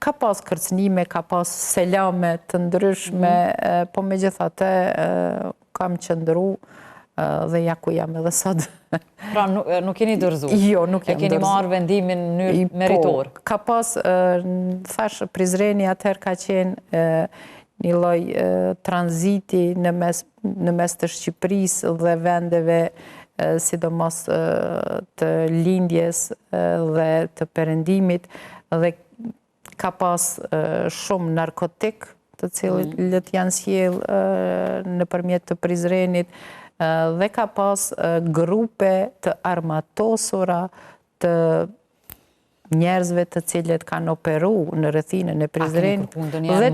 Ka pas kërcënime, ka pas selame të ndryshme, po me gjithate kam qëndru dhe ja ku jam edhe sot. Pra nuk keni dërzu? Jo, nuk jam dërzu. E keni marrë vendimin në mënyrë meritor? Ka pas, thash, Prizreni atëherë ka qenë një lloj tranziti në mes të Shqipërisë dhe vendeve sidomos të lindjes dhe të perëndimit dhe ka pas shumë narkotik të cilët janë sjell nëpërmjet të Prizrenit dhe ka pas grupe të armatosura të njerëzve të cilët kanë operu në rrethinën e Prizrenit dhe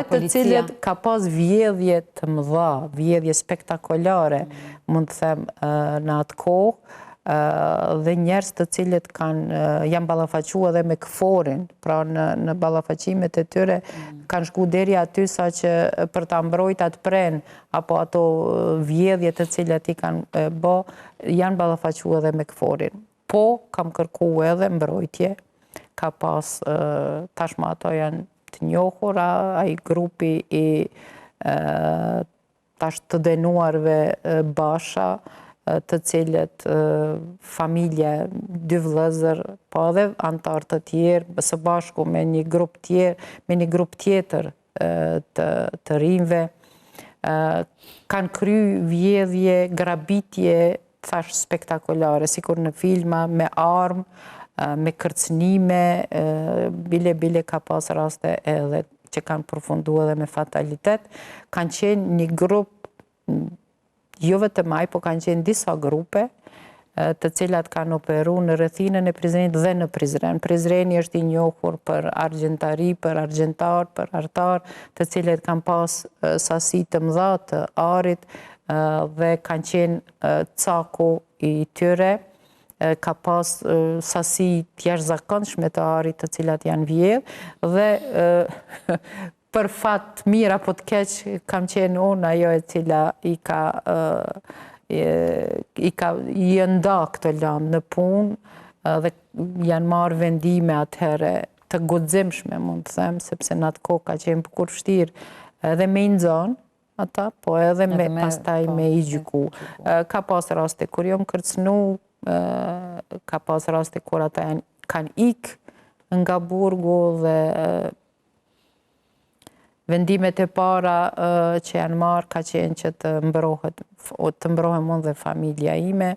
të cilët ka pas vjedhje të mëdha, vjedhje spektakolare, mund të them në atë kohë, dhe njerëz të cilët janë ballafaqua edhe me këforin, pra në ballafaqimet e tyre kanë shku deri aty sa që për ta mbrojtë atë pren apo ato vjedhje të cilat i kanë bë, janë ballafaqua edhe me këforin. Po, kam kërku edhe mbrojtje, ka pas, tashma ato janë të njohura, ai grupi i tash të dënuarve Basha, të cilët familje, dy vëllezër, po edhe antar të tjerë, së bashku me një grup tjetër të rinjve, kanë kry vjedhje, grabitje, thash spektakolare, sikur në filma, me armë, me kërcënime, bile ka pas raste edhe që kanë përfundu edhe me fatalitet. Kanë qenë një grup, jo vetëm ai, po kanë qenë disa grupe të cilat kanë operu në rrethinën e Prizrenit dhe në Prizren. Prizreni është i njohur për argjentari, për argjentar, për artar, të cilët kanë pas sasi të mëdha të arit dhe kanë qenë caku i tyre, ka pas sasi të jashtëzakonshme të arit të cilat janë vjedh, dhe për fat mirë apo të keq kam qenë unë ajo e cila i nda këtë land në punë dhe janë marrë vendime atëherë të guximshme, mund të them, sepse në atë kohë ka qenë bukur vështirë edhe me i nxonë ata, po edhe pastaj me i gjyku. Ka pas raste kur jom kërcënu, ka pas raste kur ata kanë ikë nga burgu dhe vendimet e para që janë marrë ka qenë që të mbrohem unë dhe familja ime.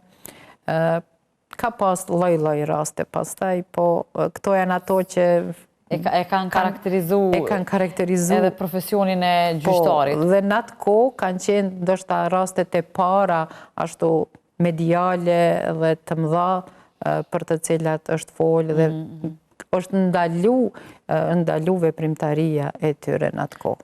Ka pas lloj raste pastaj, po këto janë ato që e kanë karakterizu edhe profesionin e gjyqtarit. Po, dhe në atë kohë kanë qenë ndoshta rastet e para ashtu mediale dhe të mëdha për të cilat është folë dhe është ndalu veprimtaria e tyre në atë kohë.